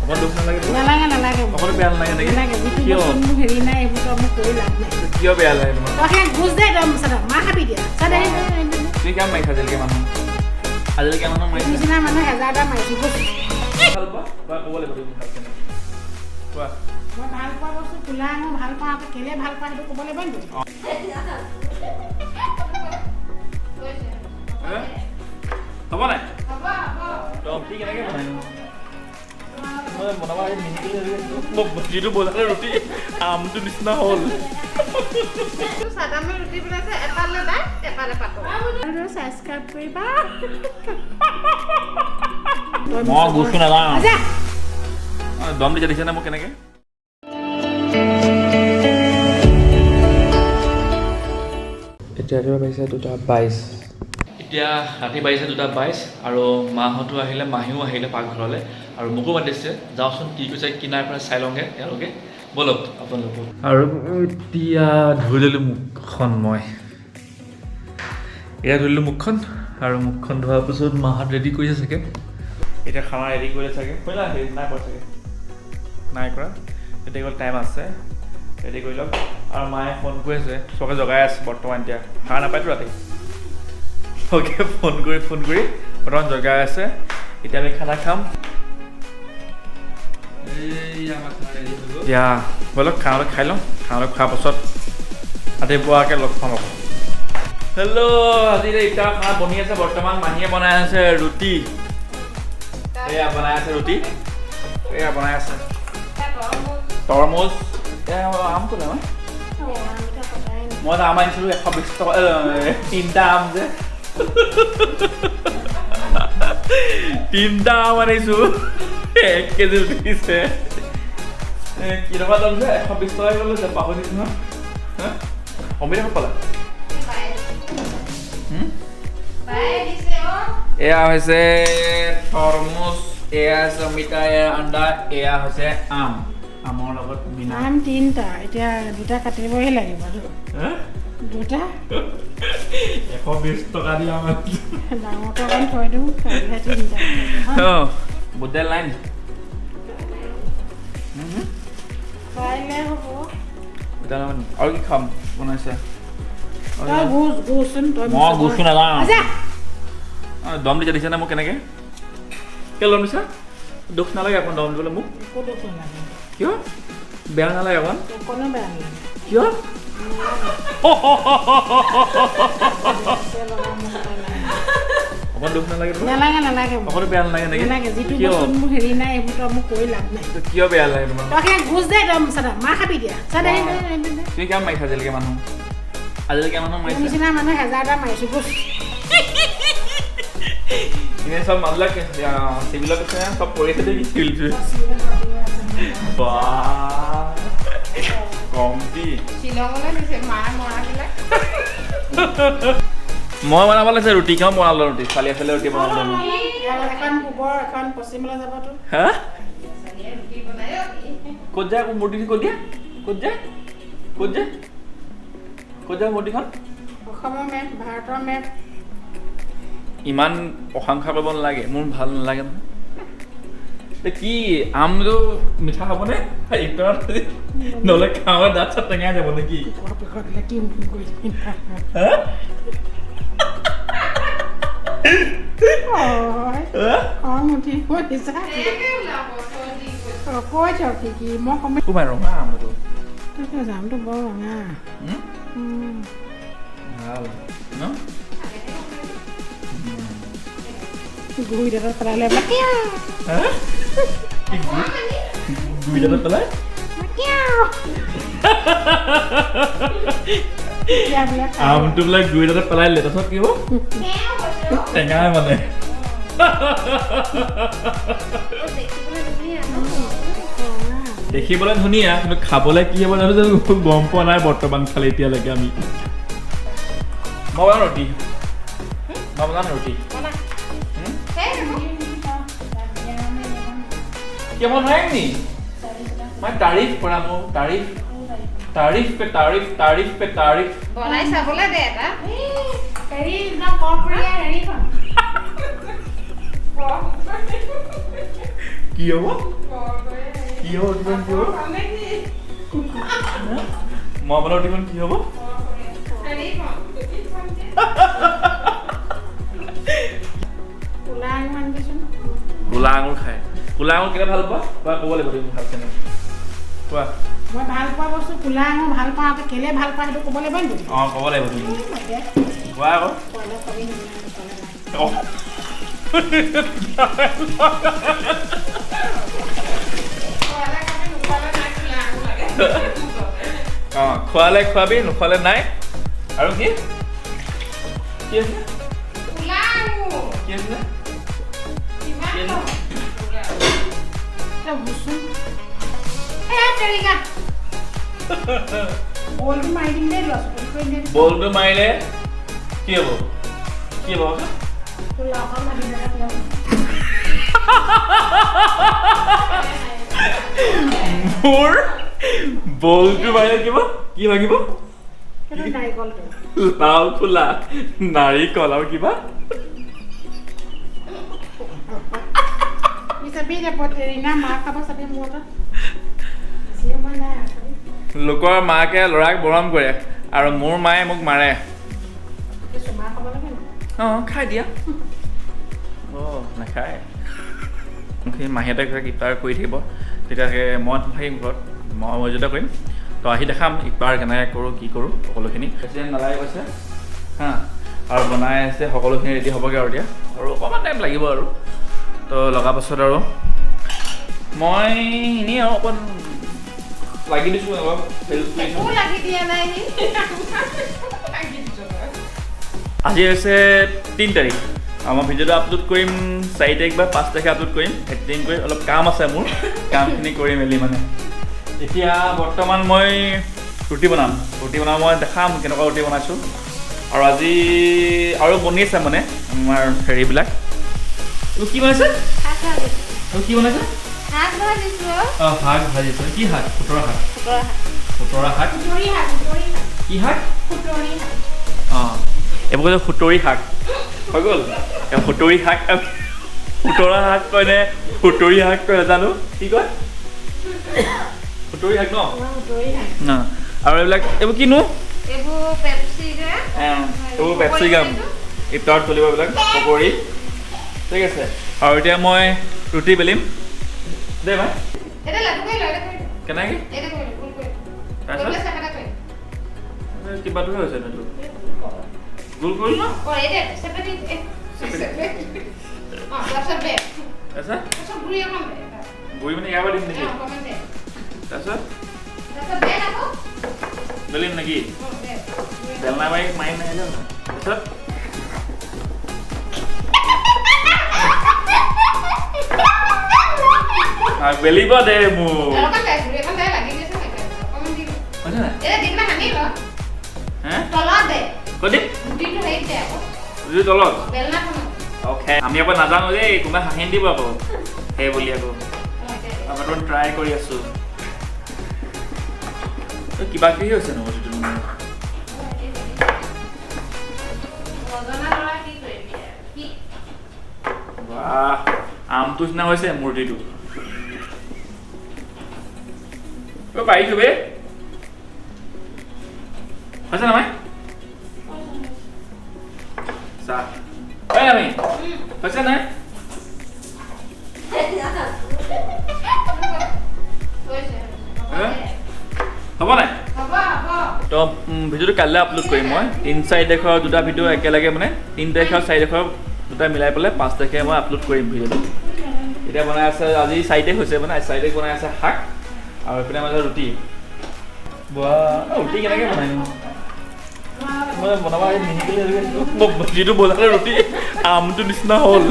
অকণ দুখ নালাগে? নালাগে অকণ বেয়া নালাগে নেকি? নালাগে যিটো বস্তু মোৰ হেৰি নাই এইবোৰ মোক কৰি লাভ নাই। কিয় বেয়া লাগে তোমাৰ? তই ঘুচ দে তই চাদা মা খাবি দিয়া চাদা তুমি কিমান মাৰিছা আজিলৈকে মানুহ মাৰিছা? নিচিনা মানুহ 1000টা মাৰিছো ভাল পোৱা বা ক'ব লাগিব তুমি কোৱা। মই ভাল পোৱা বস্তু ফুলা মই ভাল পাওঁ আকৌ কেলে ভাল পাওঁ সেইটো ক'ব লাগিব নেকি? হ'ব নাই? ৰুটি কেনেকৈ বনাই মই বনাব যিটো বনালে ৰুটি আমটো নিচিনা হ'ল। ৰুটি বনাইছে এটালে দাই এটালে পাতল। ছাবস্ক্ৰাইব কৰিবা। মই গুচি নাযাওঁ। দম দি দিছে নে মোক কেনেকৈ? এতিয়া ৰাতিপুৱা পাইছে 2:22। এতিয়া ৰাতি বাজিছে 2:22 আৰু মাহঁতো আহিলে, মাহীও আহিলে পাকঘৰলৈ আৰু মোকো মাতিছে যাওঁচোন কি কৈছে কি নাই পৰা চাই লওঁগৈ তেওঁলোকে। ব'লক আপোনালোকো। আৰু এতিয়া ধুই ল'লোঁ মুখখন মই। এতিয়া ধুই ল'লোঁ মুখখন আৰু মুখখন ধোৱাৰ পিছত মাহঁত ৰেডি কৰিছে চাগে। এতিয়া খানা ৰেডি কৰিলে চাগে কৰিলা হেৰি নাই কৰা চাগে নাই কৰা। এতিয়া গ'ল টাইম আছে ৰেডি কৰি লওক। আৰু মায়ে ফোন কৰি আছে চবে জগাই আছে বৰ্তমান। এতিয়া সাৰ নাপায়তো ৰাতি অ'কে ফোন কৰি বৰ্তমান জগাই আছে। এতিয়া আমি খানা খাম। এতিয়া ব'লক খানাটো খাই লওঁ। খানাটো খোৱাৰ পাছত ৰাতিপুৱাকৈ লগ পাম আকৌ। হেল্ল' আজি এতিয়া খানা বনি আছে বৰ্তমান। মাহীয়ে বনাই আছে ৰুটি। এয়া বনাই আছে ৰুটি। এয়া বনাই আছে তৰমুজ। এয়া আম কোনে মই আম আনিছিলোঁ 120 টকা 3টা আম যে 3টা আম আনিছোঁ 1 কেজি উঠিছে। কি টকা দাম যে 120 টকা গ'লো যে পাহৰি দিছোঁ ন। অমিতা ক'ত পালা? এয়া হৈছে তৰমুজ, এয়া আছে অমিতা, এয়া আন্দা, এয়া হৈছে আম। আমৰ লগত মিনা আম 3টা এতিয়া 2টা কাটিবহি লাগিব। 2টা 120 টকা দি আম ডাঙৰটো অকণ থৈ দিওঁ 3টা বুদ্ধেল লাইন পাৰিলে হ'ব। আৰু কি খাম বনাইছে? তই গুচোন তই মই গুচি নাযাওঁ। দম দি দিছে নে মোক কেনেকৈ? কেলৈ দম দিছা? দুখ নালাগে অকণ দম দিবলৈ মোক? একো দুখ নালাগে। কিয় বেয়া নালাগে অকণ? অকণো বেয়া নালাগে। কিয়? অকণ দুখ নালাগে? নালাগে অকণো বেয়া নালাগে নেকি? নালাগে যিটো বস্তু মোৰ হেৰি নাই এইবোৰ মোক কৰি লাভ নাই। কিয় বেয়া লাগে তোমাৰ? তই ঘুচ দে তই চাদা মা খাবি দিয়া চাদা তুমি কিমান মাৰিছা আজিলৈকে মানুহ মাৰিছা? নিচিনা মানুহ 1000টা মাৰিছো গুচ। এনে চব মানুহবিলাক চিভিলত আছে চব কৰিছে দেই চিভিলটো কমটি মই বনাব লাগিছে ৰুটি খাওঁ বনালোঁ ৰুটি চালি আছিলে ৰুটি বনালোঁ এখন পূবৰ এখন পশ্চিমলৈ যাবতো। হা ক'ত যায় মূৰ্তিখন ক'ত দিয়া ক'ত যায় মূৰ্তিখন? অসমৰ মেপ ভাৰতৰ মেপ। ইমান প্ৰশংসা কৰিব নালাগে মোৰ ভাল নালাগে নহয়। কি আমটো মিঠা হ'বনে নহ'লে খাওঁ দাঁত চাত টেঙাই যাব নেকি? জামটো বৰ ৰঙা ভাল ন? গুৰি দাঁতত পেলালে গুৰি দাঁতত পেলাই আমটো বোলে গুৰি দাঁতত পেলাই দিলে তাৰপিছত কি হ'ব? টেঙাই মানে দেখিবলৈ ধুনীয়া কিন্তু খাবলৈ কি হ'ব জানো গম পোৱা নাই বৰ্তমান খালি এতিয়ালৈকে আমি। মই বনাম ৰুটি क्या बोल रहे हैं नहीं मैं तारीफ पढ़ा हूँ तारीफ पे तारीफ बोलाई सब बोला दे था हेरी ना कौन पढ़िया हेरी कौन किया वो কি হ'ব ৰুটিখন কি হ'ব মই বনোৱা ৰুটিখন কি হ'ব কোলা আঙুৰ খায় কোলা আঙুৰ কেলে ভাল পোৱা কোৱা ক'ব লাগিব তুমি ভালকে কোৱা মই ভাল পোৱা বস্তু কোলা আঙুৰ ভাল পাওঁ কেলে ভাল পাওঁ সেইটো ক'ব লাগিব নেকি অঁ ক'ব লাগিব তুমি কোৱা আকৌ অঁ খোৱালে খোৱাবি নোখোৱালে নাই আৰু কি কি আছে কি আছে বলটো মাৰিলে কি হ'ব কি হ'ব মোৰ বলটো মাৰিলে কিবা কি লাগিব লাও খোলা নাৰিকল আৰু কিবা লোকৰ মাকে ল'ৰাক মৰম কৰে আৰু মোৰ মায়ে মোক মাৰে অঁ খাই দিয়া অঁ নাখায় সেই মাহীহঁতে ইপাৰ কৰি থাকিব তেতিয়াকে মই থাকিম ঘৰত মই মৰ্যাদা কৰিম তো আহি দেখাম ইপাৰ কেনেকৈ কৰোঁ কি কৰোঁ সকলোখিনি প্ৰেচিডেণ্ট নালাগে কৈছে হা আৰু বনাই আছে সকলোখিনি ৰেডি হ'বগৈ আৰু এতিয়া আৰু অকণমান টাইম লাগিব আৰু তো লগা পাছত আৰু মই এনেই আৰু অকণ লাগি দিছোঁ অলপ আজি হৈছে 3 তাৰিখ আৰু মই ভিডিঅ'টো আপলোড কৰিম 4 তাৰিখ বা 5 তাৰিখে আপলোড কৰিম এডিটিং কৰি অলপ কাম আছে মোৰ কামখিনি কৰি মেলি মানে এতিয়া বৰ্তমান মই ৰুটি বনাম মই দেখাম কেনেকুৱা ৰুটি বনাইছোঁ আৰু আজি আৰু বনি আছে মানে আমাৰ হেৰিবিলাক এইবোৰ কি বনাইছে কি বনাইছে অঁ শাক ভাজিছোঁ কি শাক খুতৰা শাক কি শাক অঁ এইবোৰ কৈছে সুতৰি শাক হৈ গ'ল সুতৰি শাক খুতৰা শাক কয় নে সুতৰি শাক কয় নাজানো কি কয় সুতৰি শাক ন আৰু এইবোৰ কিনো এইবোৰ পেপচিকাম ইফতাৰত চলিব এইবিলাক পকৰি ঠিক আছে আৰু এতিয়া মই ৰুটি বেলিম দেই ভাই কেনেকৈ তাৰপিছত কিবাটোহে হৈছে এইটো গোল কৰিল ন গুৰি মানে ইয়াৰ পৰা দিম নেকি তাৰপিছত বেলিম নেকি বেলনা মাৰি মাৰিম নাই তাৰপিছত বেলিব দে মোক তলত আমি আকৌ নাজানো দেই কোনোবাই হাঁহি দিব আকৌ সেই বুলি আকৌ আমি ট্ৰাই কৰি আছো কিবা কিবি হৈছে ন বাহ আমটো নিচিনা হৈছে মূৰ্তিটো পাৰিছো বে হৈছে নহয় চাহ আমি হৈছে নাই হ'ব নাই তো ভিডিঅ'টো কাইলৈ আপলোড কৰিম মই 3-4 তাৰিখৰ দুটা ভিডিঅ' একেলগে মানে 3 তাৰিখৰ 4 তাৰিখৰ দুটা মিলাই পেলাই 5 তাৰিখে মই আপলোড কৰিম ভিডিঅ'টো এতিয়া বনাই আছে আজি 4 তাৰিখ হৈছে মানে 4 তাৰিখ বনাই আছে শাক আৰু এইপিনে মানে ৰুটি ৰুটি কেনেকৈ বনাইনো মই বনাব নিশিকিলে যিটো বনালে ৰুটি আমটো নিচিনা হ'ল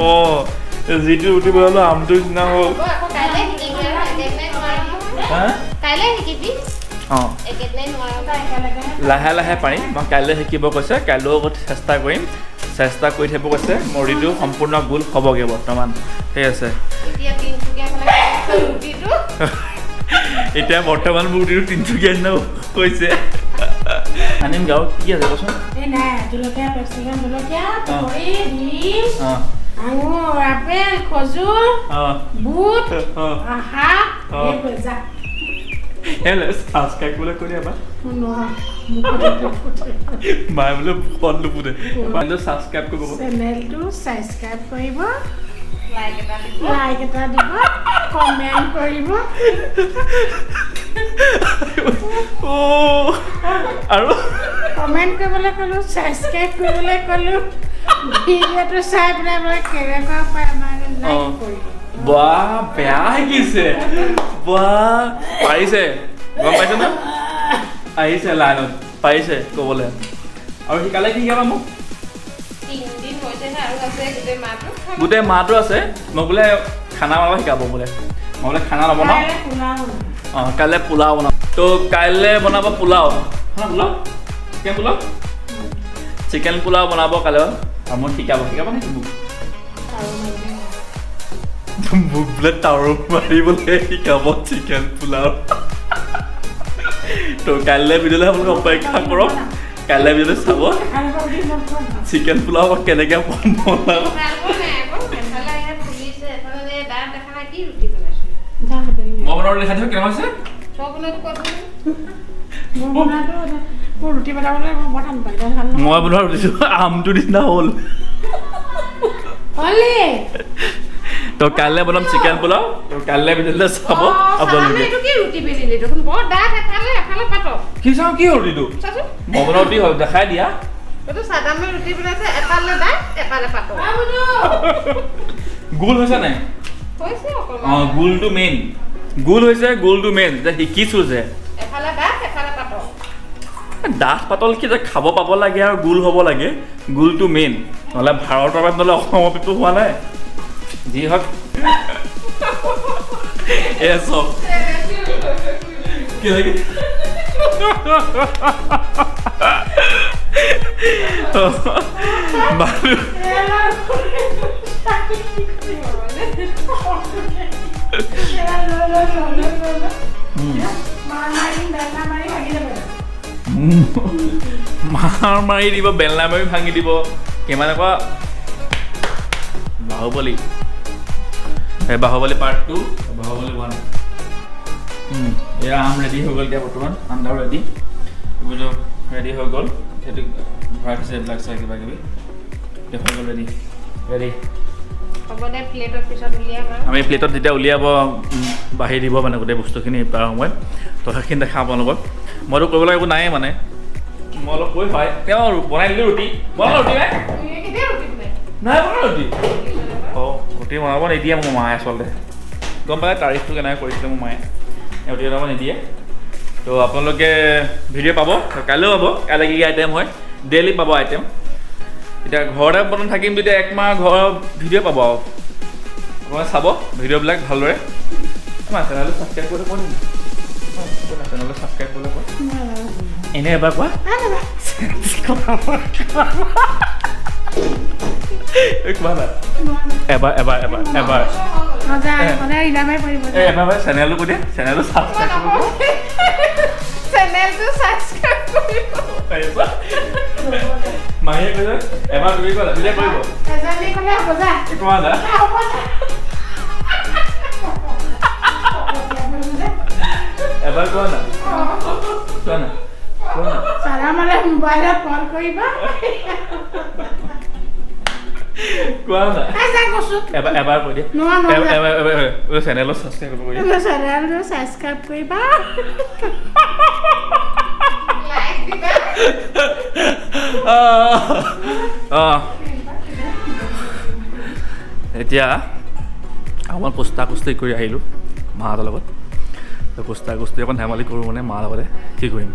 অঁ যিটো ৰুটি বনালো আমটো নিচিনা হ'ল অঁ লাহে লাহে পাৰিম মই কাইলৈ শিকিব কৈছে কাইলৈও চেষ্টা কৰিম চেষ্টা কৰি থাকিব কৈছে মুড়িটো সম্পূৰ্ণ গোল হ'বগৈ বৰ্তমান ঠিক আছে এতিয়া বৰ্তমান মুড়িটো তিনিচুকীয়া নিচিনা হৈছে আনিম গাঁও কি আছে কচোন আঙুৰ আপেল খজুৰ বুট শাক অ। এইবোৰ যা এলে সাবস্ক্ৰাইব কৰিবলৈ কৈ দিয়া বা চেনেলটো মায়ে বোলে ফোন নুপুতে মায়ে সাবস্ক্ৰাইব কৰিব ছাবস্ক্ৰাইব কৰিব লাইক এটা দিব কমেণ্ট কৰিব অ আৰু কমেণ্ট কৰিবলৈ ক'লোঁ ছাবস্ক্ৰাইব কৰিবলৈ ক'লোঁ ভিডিঅ'টো চাই পেলাই বোলে কেনেকুৱা পায় আমাৰ লাইক কৰিব বাহ বেয়া শিকিছে বাহ পাৰিছে গম পাইছে ন আহিছে লাইনত পাৰিছে ক'বলৈ আৰু শিকালে কি শিকাবা মোক গোটেই মাহটো আছে মোক বোলে খানা বনাব শিকাব বোলে মই বোলে খানা নবনাওঁ অঁ কাইলৈ পোলাও বনাম তো কাইলৈ বনাব পোলাও পোলাও চিকেন পোলাও চিকেন পোলাও বনাব কাইলৈ আৰু মোক শিকাব নেকি মোক মোক বোলে টাউৰ মাৰিবলৈ শিকাব চিকেন পোলাও তো কাইলৈ ভিডিঅ'লৈ আপোনালোকে অপেক্ষা কৰক কাইলৈ ভিডিঅ'টো চাব চিকেন পোলাও কেনেকৈ বনাব মই বনাব দেখাই দিওঁ কেনেকুৱা হৈছে ৰুটি বনাবলৈ মই টান পাই মই বনোৱা ৰুটিটো আমটো নিচিনা হ'ল তো কাইলৈ বনাম চিকেন পোলাও তো কাইলৈ ভিডিঅ'লৈ চাব আপোনালোকে কি চাওঁ কি ৰুটিটো মই বনোৱা ৰুটি হ'ল দেখাই দিয়া গোল হৈছে নাই অঁ গোলটো মেইন গোল হৈছে গোলটো মেইন যে শিকিছোঁ যে ডাঠ পাতল কি যে খাব পাব লাগে আৰু গোল হ'ব লাগে গোলটো মেইন নহ'লে ভাৰতৰ পৰা নহ'লে অসমৰ পিটো হোৱা নাই যি হওক এ চব কি লাগে মাৰ মাৰি দিব বেলনা মাৰি ভাঙি দিব কিমান এনেকুৱা বাহুবলী বাহুবলী পাৰ্ট 2 বাহুবলী 1 এয়া আম ৰেডি হৈ গ'ল এতিয়া বৰ্তমান আন্দাও ৰেডি এইবোৰ ৰেডি হৈ গ'ল সেইটো ভৰাই থৈছে এইবিলাক চাই কিবা কিবি হৈ গ'ল ৰেডি আমি প্লেটত যেতিয়া উলিয়াব বাঢ়ি দিব মানে গোটেই বস্তুখিনি তাৰ সময়ত তো সেইখিনি দেখাম আপোনালোকক মইতো কৰিবলৈ একো নাই মানে মই অলপ কৈ হয় তেওঁ বনাই দিলোঁ ৰুটি বনালোঁ ৰুটি নাই বনাওঁ ৰুটি অঁ ৰুটি বনাব নিদিয়ে মোৰ মায়ে আচলতে গম পালে তাৰিখটো কেনেকৈ কৰিছিলে মোৰ মায়ে ৰুটি বনাব নিদিয়ে তো আপোনালোকে ভিডিঅ' পাব কাইলৈও পাব কাইলৈ কি আইটেম হয় ডেইলি পাব আইটেম এতিয়া ঘৰতে বনাই থাকিম তেতিয়া একমাহ ঘৰৰ ভিডিঅ' পাব আৰু আপোনালোকে চাব ভিডিঅ'বিলাক ভালদৰে আমাৰ চেনেলটো ছাবস্ক্ৰাইব কৰি দিব নেকি চেনেলটো ছাবস্ক্ৰাইব কৰিবলৈ কয় এনেই এবাৰ কোৱা এবাৰ এবাৰ এবাৰ এবাৰ এবাৰ চেনেলটো কৈ দিয়া চেনেলটো ছাবস্ক্ৰাইব কৰিব মাহীয়ে কৈছে এবাৰ তুমি ক'লা তেতিয়া কৰিব কোৱা না এবাৰ কোৱা না কোৱা না মোবাইলত কল কৰিবা কোৱা না এবাৰ কৈ দিয়া চেনেলত ছাবস্ক্ৰাইব কৰিবা এতিয়া অকণমান কুস্তা কুস্তি কৰি আহিলোঁ মাহঁতৰ লগত কুস্তা কুস্তি অকণ ধেমালি কৰোঁ মানে মাৰ লগতে কি কৰিম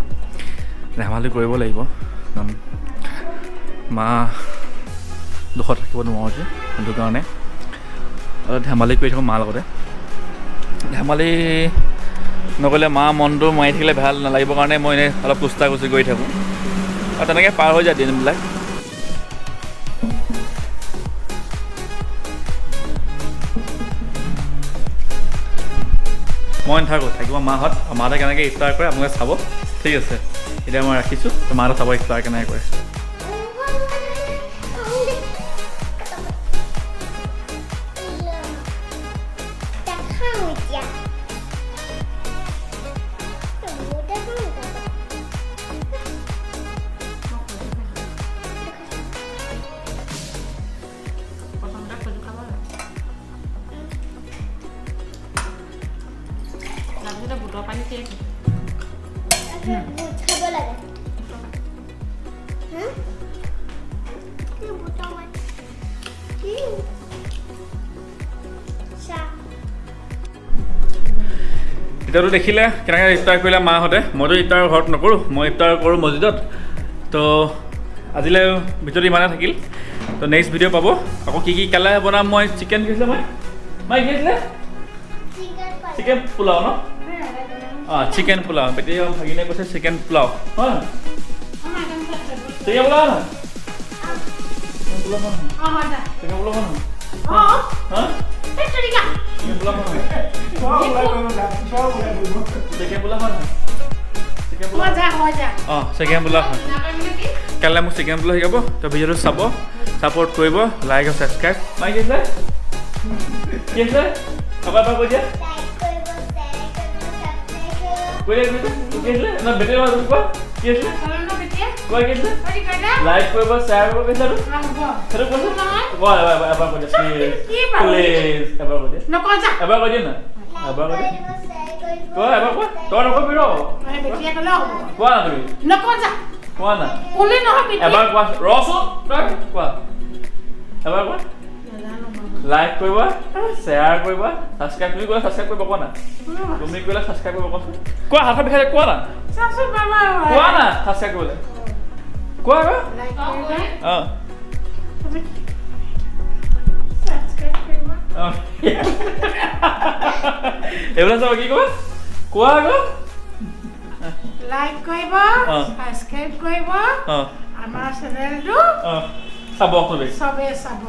ধেমালি কৰিব লাগিব মা দুখত থাকিব নোৱাৰোঁ যে সেইটো কাৰণে অলপ ধেমালি কৰি থাকোঁ মাৰ লগতে ধেমালি নকৰিলে মা মনটো মাৰি থাকিলে ভাল নালাগিবৰ কাৰণে মই এনেই অলপ কুস্তা কুস্তি কৰি থাকোঁ আৰু তেনেকৈ পাৰ হৈ যায় দিনবিলাক মই নাথাকোঁ থাকিব মাহঁত মাহঁতে কেনেকৈ ষ্টাৰ কৰে আপোনালোকে চাব ঠিক আছে এতিয়া মই ৰাখিছোঁ মাহঁতে চাব ষ্টাৰ কেনেকৈ কৰে পানী দিয়ে খাব লাগে কি বুটা মাছ কি চাহ এতিয়াতো দেখিলে কেনেকৈ ইফতাৰ কৰিলে মাহঁতে মইতো ইফতাৰ ঘৰত নকৰোঁ মই ইফতাৰ কৰোঁ মছজিদত তো আজিলৈ ভিডিঅ'টো ইমানে থাকিল তো নেক্সট ভিডিঅ' পাব আকৌ কি কি কালে বনাম মই চিকেন কি আছিলে মই কি আছিলে চিকেন পোলাও ন অঁ চিকেন পোলাও এতিয়া ভাগিনে কৈছে চিকেন পোলাও হয় চিকেন পোলাও নহয় চিকেন পোলাও নহয় হা চিকেন পোলাও নহয় চিকেন পোলাও হয় নহয় চিকেন পোলাও অঁ চিকেন পোলাও হয় কাইলৈ মোক চিকেন পোলাও শিকাব তো ভিডিঅ'টো চাব ছাপোৰ্ট কৰিব লাইক আৰু ছাবস্ক্ৰাইব মাই কি আছে কি আছে এবাৰ কৈ দিয়া কৈ দিয়া কি আছিলে না বেটেৰী কোৱা কি আছিলে কোৱা কি আছিলে লাইক কৰিব শ্বেয়াৰ কৰিব কৈছে আৰু সেইটো কৈছে কোৱা এবাৰ কৈ দিয়া প্লিজ এবাৰ কৈ দিয়া এবাৰ কৈ দিয়া না এবাৰ কৈ দিয়া কোৱা এবাৰ কোৱা তই নকবি ৰ কোৱা না তুমি কোৱা না এবাৰ কোৱা ৰচোন তই কোৱা এবাৰ কোৱা লাইক কৰিবা শ্বেয়াৰ কৰিবা ছাবস্ক্ৰাইব তুমি কৰিলে ছাবস্ক্ৰাইব কৰিবা কোৱা না তুমি কৰিলে ছাবস্ক্ৰাইব কৰিবা কোৱাচোন কোৱা হাত বিষাই কোৱা না কোৱা না ছাবস্ক্ৰাইব কৰিলে কোৱা আকৌ অঁ এইবিলাক চাব কি ক'বা কোৱা আকৌ লাইক কৰিব সাবস্ক্ৰাইব কৰিব আমাৰ চেনেলটো চাব চবেই চবে চাব